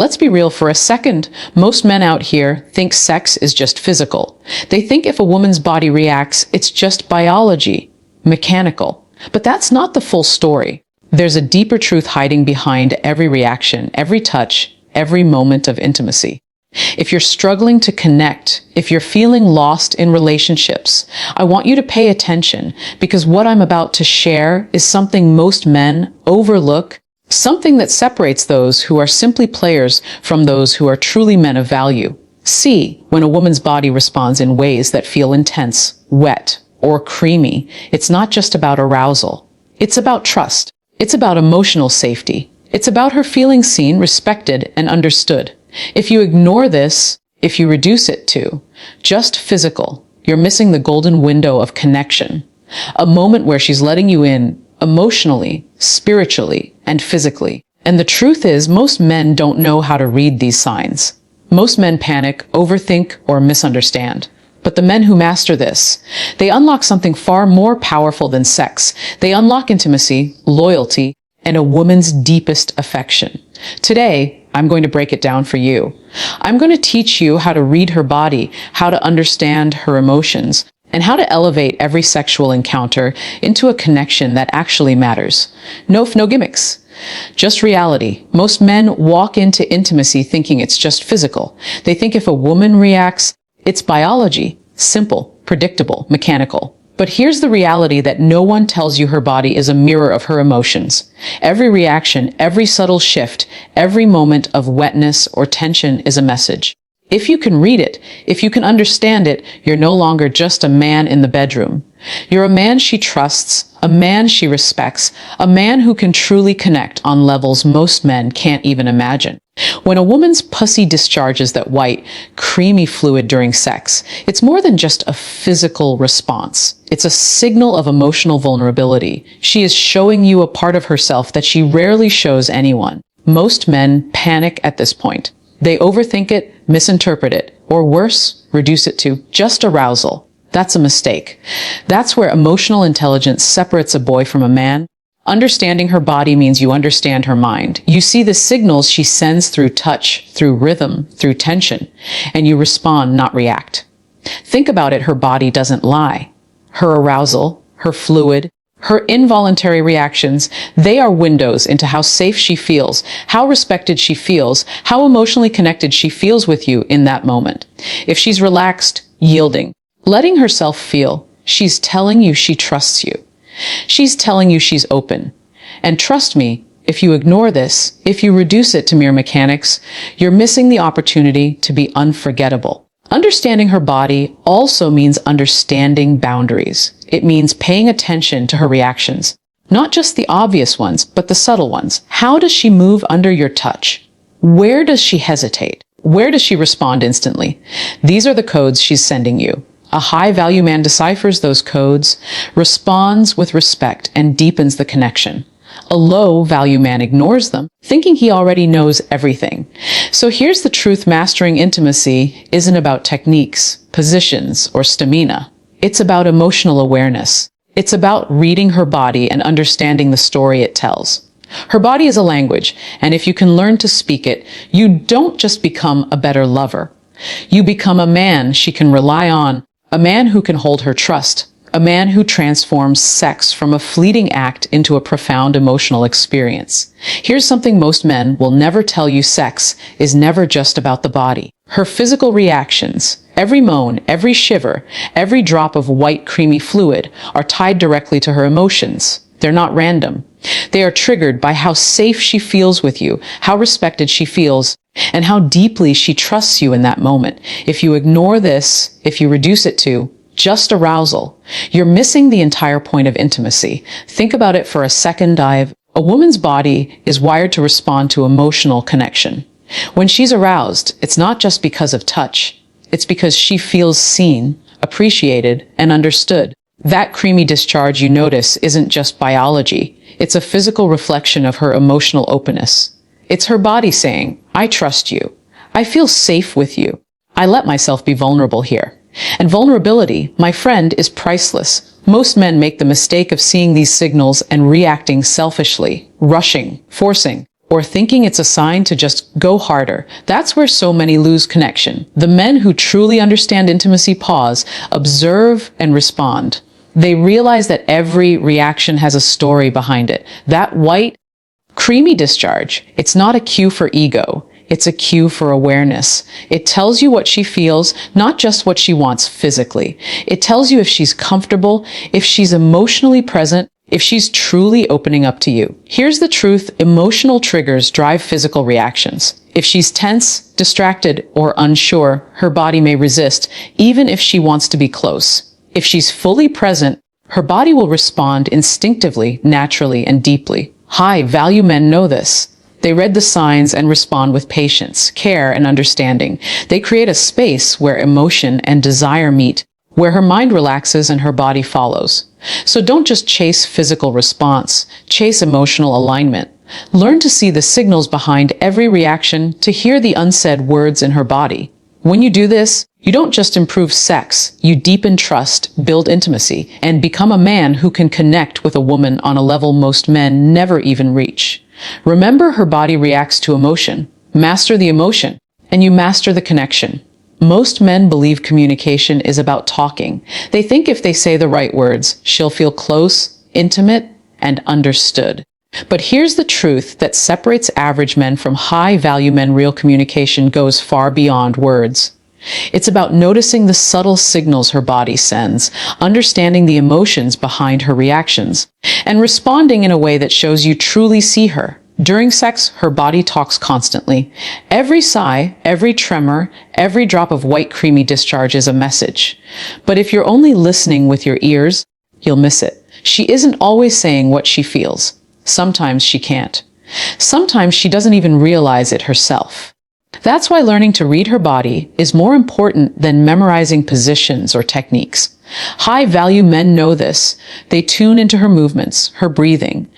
Let's be real for a second. Most men out here think sex is just physical. They think if a woman's body reacts, it's just biology, mechanical. But that's not the full story. There's a deeper truth hiding behind every reaction, every touch, every moment of intimacy. If you're struggling to connect, if you're feeling lost in relationships, I want you to pay attention, because what I'm about to share is something most men overlook, something that separates those who are simply players from those who are truly men of value. See, when a woman's body responds in ways that feel intense, wet, or creamy, it's not just about arousal. It's about trust. It's about emotional safety. It's about her feeling seen, respected, and understood. If you ignore this, if you reduce it to just physical, you're missing the golden window of connection. A moment where she's letting you in emotionally, spiritually, and physically. And the truth is, most men don't know how to read these signs. Most men panic, overthink, or misunderstand. But the men who master this, they unlock something far more powerful than sex. They unlock intimacy, loyalty, and a woman's deepest affection. Today, I'm going to break it down for you. I'm going to teach you how to read her body, how to understand her emotions, and how to elevate every sexual encounter into a connection that actually matters. No gimmicks. Just reality. Most men walk into intimacy thinking it's just physical. They think if a woman reacts, it's biology, simple, predictable, mechanical. But here's the reality that no one tells you: her body is a mirror of her emotions. Every reaction, every subtle shift, every moment of wetness or tension is a message. If you can read it, if you can understand it, you're no longer just a man in the bedroom. You're a man she trusts, a man she respects, a man who can truly connect on levels most men can't even imagine. When a woman's pussy discharges that white, creamy fluid during sex, it's more than just a physical response. It's a signal of emotional vulnerability. She is showing you a part of herself that she rarely shows anyone. Most men panic at this point. They overthink it, misinterpret it, or worse, reduce it to just arousal. That's a mistake. That's where emotional intelligence separates a boy from a man. Understanding her body means you understand her mind. You see the signals she sends through touch, through rhythm, through tension, and you respond, not react. Think about it, her body doesn't lie. Her arousal, her fluid, her involuntary reactions, they are windows into how safe she feels, how respected she feels, how emotionally connected she feels with you in that moment. If she's relaxed, yielding, letting herself feel, she's telling you she trusts you. She's telling you she's open. And trust me, if you ignore this, if you reduce it to mere mechanics, you're missing the opportunity to be unforgettable. Understanding her body also means understanding boundaries. It means paying attention to her reactions. Not just the obvious ones, but the subtle ones. How does she move under your touch? Where does she hesitate? Where does she respond instantly? These are the codes she's sending you. A high-value man deciphers those codes, responds with respect, and deepens the connection. A low-value man ignores them, thinking he already knows everything. So here's the truth: mastering intimacy isn't about techniques, positions, or stamina. It's about emotional awareness. It's about reading her body and understanding the story it tells. Her body is a language, and if you can learn to speak it, you don't just become a better lover. You become a man she can rely on, a man who can hold her trust, a man who transforms sex from a fleeting act into a profound emotional experience. Here's something most men will never tell you: sex is never just about the body. Her physical reactions, every moan, every shiver, every drop of white, creamy fluid are tied directly to her emotions. They're not random. They are triggered by how safe she feels with you, how respected she feels, and how deeply she trusts you in that moment. If you ignore this, if you reduce it to just arousal, you're missing the entire point of intimacy. Think about it for a second. A woman's body is wired to respond to emotional connection. When she's aroused, it's not just because of touch. It's because she feels seen, appreciated, and understood. That creamy discharge you notice isn't just biology. It's a physical reflection of her emotional openness. It's her body saying, "I trust you. I feel safe with you. I let myself be vulnerable here." And vulnerability, my friend, is priceless. Most men make the mistake of seeing these signals and reacting selfishly, rushing, forcing, or thinking it's a sign to just go harder. That's where so many lose connection. The men who truly understand intimacy pause, observe, and respond. They realize that every reaction has a story behind it. That white, creamy discharge, it's not a cue for ego. It's a cue for awareness. It tells you what she feels, not just what she wants physically. It tells you if she's comfortable, if she's emotionally present, if she's truly opening up to you. Here's the truth: emotional triggers drive physical reactions. If she's tense, distracted, or unsure, her body may resist, even if she wants to be close. If she's fully present, her body will respond instinctively, naturally, and deeply. High-value men know this. They read the signs and respond with patience, care, and understanding. They create a space where emotion and desire meet, where her mind relaxes and her body follows. So don't just chase physical response, chase emotional alignment. Learn to see the signals behind every reaction, to hear the unsaid words in her body. When you do this, you don't just improve sex, you deepen trust, build intimacy, and become a man who can connect with a woman on a level most men never even reach. Remember, her body reacts to emotion. Master the emotion, and you master the connection. Most men believe communication is about talking. They think if they say the right words, she'll feel close, intimate, and understood. But here's the truth that separates average men from high-value men. Real communication goes far beyond words. It's about noticing the subtle signals her body sends, understanding the emotions behind her reactions, and responding in a way that shows you truly see her. During sex, her body talks constantly. Every sigh, every tremor, every drop of white creamy discharge is a message. But if you're only listening with your ears, you'll miss it. She isn't always saying what she feels. Sometimes she can't. Sometimes she doesn't even realize it herself. That's why learning to read her body is more important than memorizing positions or techniques. High-value men know this. They tune into her movements, her breathing,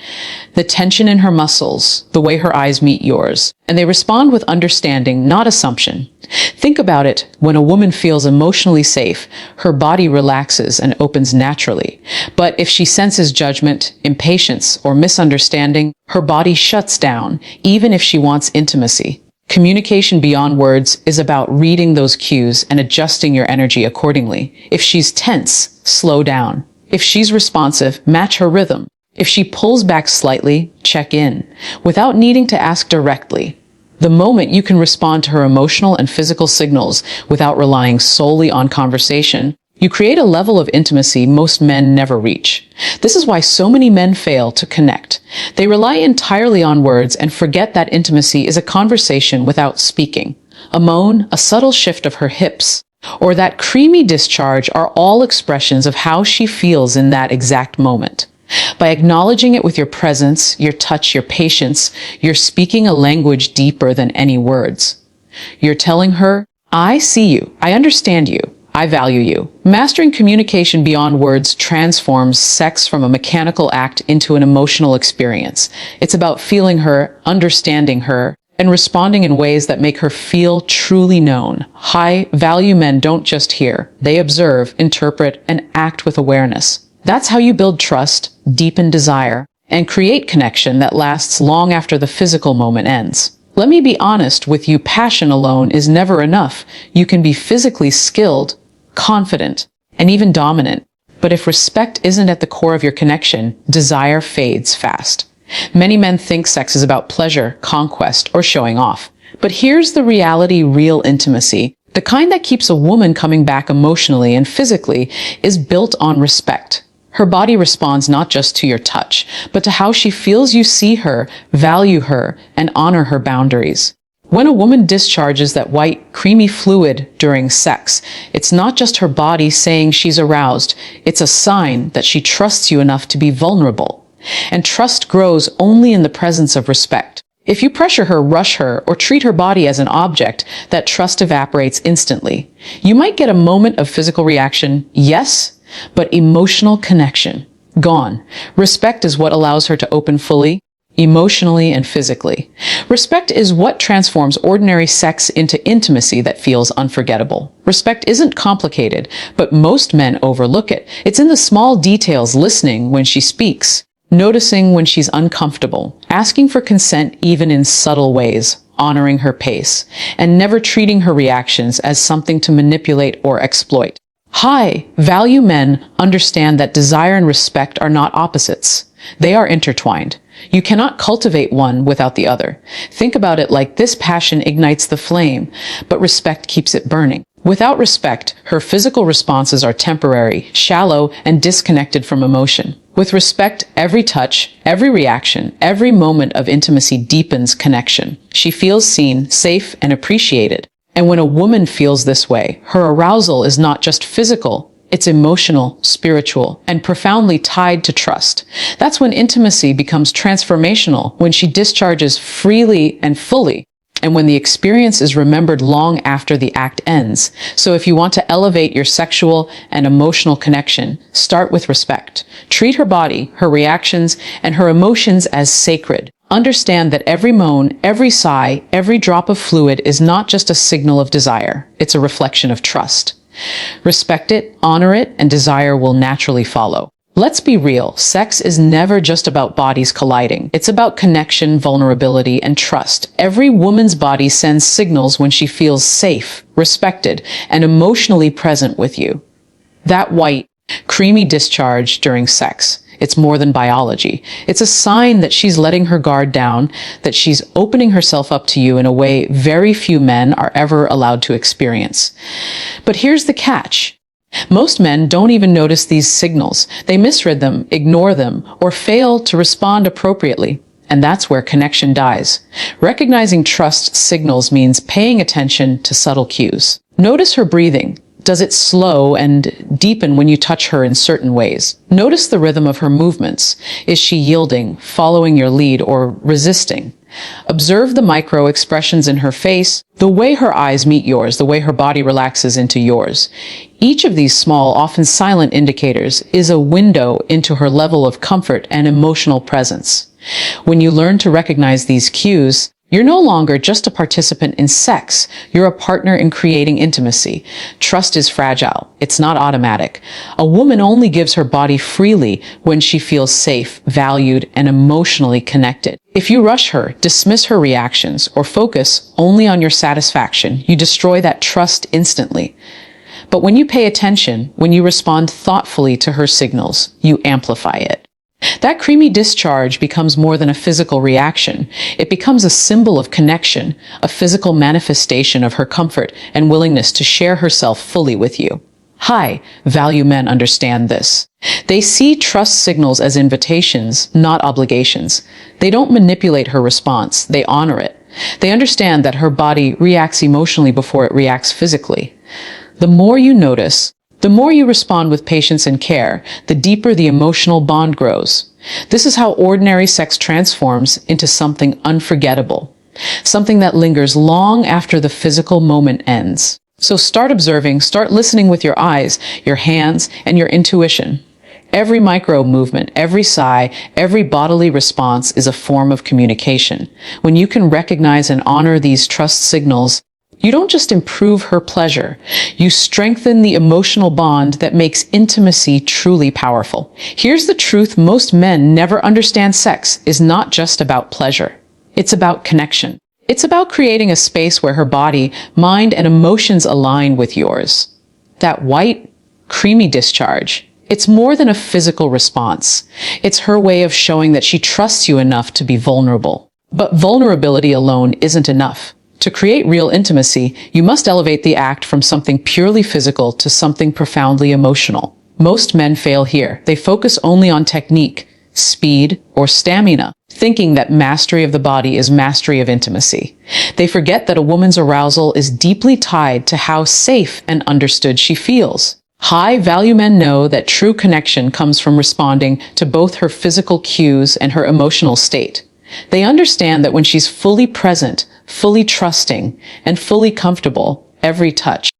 the tension in her muscles, the way her eyes meet yours, and they respond with understanding, not assumption. Think about it. When a woman feels emotionally safe, her body relaxes and opens naturally. But if she senses judgment, impatience, or misunderstanding, her body shuts down, even if she wants intimacy. Communication beyond words is about reading those cues and adjusting your energy accordingly. If she's tense, slow down. If she's responsive, match her rhythm. If she pulls back slightly, check in, without needing to ask directly. The moment you can respond to her emotional and physical signals without relying solely on conversation, you create a level of intimacy most men never reach. This is why so many men fail to connect. They rely entirely on words and forget that intimacy is a conversation without speaking. A moan, a subtle shift of her hips, or that creamy discharge are all expressions of how she feels in that exact moment. By acknowledging it with your presence, your touch, your patience, you're speaking a language deeper than any words. You're telling her, I see you, I understand you, I value you. Mastering communication beyond words transforms sex from a mechanical act into an emotional experience. It's about feeling her, understanding her, and responding in ways that make her feel truly known. High-value men don't just hear. They observe, interpret, and act with awareness. That's how you build trust, deepen desire, and create connection that lasts long after the physical moment ends. Let me be honest with you, passion alone is never enough. You can be physically skilled, confident, and even dominant. But if respect isn't at the core of your connection, desire fades fast. Many men think sex is about pleasure, conquest, or showing off. But here's the reality: real intimacy, the kind that keeps a woman coming back emotionally and physically, is built on respect. Her body responds not just to your touch, but to how she feels you see her, value her, and honor her boundaries. When a woman discharges that white, creamy fluid during sex, it's not just her body saying she's aroused. It's a sign that she trusts you enough to be vulnerable. And trust grows only in the presence of respect. If you pressure her, rush her, or treat her body as an object, that trust evaporates instantly. You might get a moment of physical reaction, yes, but emotional connection, gone. Respect is what allows her to open fully, emotionally and physically. Respect is what transforms ordinary sex into intimacy that feels unforgettable. Respect isn't complicated, but most men overlook it. It's in the small details: listening when she speaks, noticing when she's uncomfortable, asking for consent even in subtle ways, honoring her pace, and never treating her reactions as something to manipulate or exploit. High-value men understand that desire and respect are not opposites. They are intertwined. You cannot cultivate one without the other. Think about it like this: passion ignites the flame, but respect keeps it burning. Without respect, her physical responses are temporary, shallow, and disconnected from emotion. With respect, every touch, every reaction, every moment of intimacy deepens connection. She feels seen, safe, and appreciated. And when a woman feels this way, her arousal is not just physical, it's emotional, spiritual, and profoundly tied to trust. That's when intimacy becomes transformational, when she discharges freely and fully, and when the experience is remembered long after the act ends. So if you want to elevate your sexual and emotional connection, start with respect. Treat her body, her reactions, and her emotions as sacred. Understand that every moan, every sigh, every drop of fluid is not just a signal of desire. It's a reflection of trust. Respect it, honor it, and desire will naturally follow. Let's be real. Sex is never just about bodies colliding. It's about connection, vulnerability, and trust. Every woman's body sends signals when she feels safe, respected, and emotionally present with you. That white, creamy discharge during sex, it's more than biology. It's a sign that she's letting her guard down, that she's opening herself up to you in a way very few men are ever allowed to experience. But here's the catch. Most men don't even notice these signals. They misread them, ignore them, or fail to respond appropriately. And that's where connection dies. Recognizing trust signals means paying attention to subtle cues. Notice her breathing. Does it slow and deepen when you touch her in certain ways? Notice the rhythm of her movements. Is she yielding, following your lead, or resisting? Observe the micro expressions in her face, the way her eyes meet yours, the way her body relaxes into yours. Each of these small, often silent indicators is a window into her level of comfort and emotional presence. When you learn to recognize these cues, you're no longer just a participant in sex. You're a partner in creating intimacy. Trust is fragile. It's not automatic. A woman only gives her body freely when she feels safe, valued, and emotionally connected. If you rush her, dismiss her reactions, or focus only on your satisfaction, you destroy that trust instantly. But when you pay attention, when you respond thoughtfully to her signals, you amplify it. That creamy discharge becomes more than a physical reaction. It becomes a symbol of connection, a physical manifestation of her comfort and willingness to share herself fully with you. High-value men understand this. They see trust signals as invitations, not obligations. They don't manipulate her response. They honor it. They understand that her body reacts emotionally before it reacts physically. The more you notice, the more you respond with patience and care, the deeper the emotional bond grows. This is how ordinary sex transforms into something unforgettable, something that lingers long after the physical moment ends. So start observing, start listening with your eyes, your hands, and your intuition. Every micro movement, every sigh, every bodily response is a form of communication. When you can recognize and honor these trust signals, you don't just improve her pleasure, you strengthen the emotional bond that makes intimacy truly powerful. Here's the truth: most men never understand sex is not just about pleasure. It's about connection. It's about creating a space where her body, mind, and emotions align with yours. That white, creamy discharge, it's more than a physical response. It's her way of showing that she trusts you enough to be vulnerable. But vulnerability alone isn't enough. To create real intimacy, you must elevate the act from something purely physical to something profoundly emotional. Most men fail here. They focus only on technique, speed, or stamina, thinking that mastery of the body is mastery of intimacy. They forget that a woman's arousal is deeply tied to how safe and understood she feels. High-value men know that true connection comes from responding to both her physical cues and her emotional state. They understand that when she's fully present, fully trusting, and fully comfortable, every touch,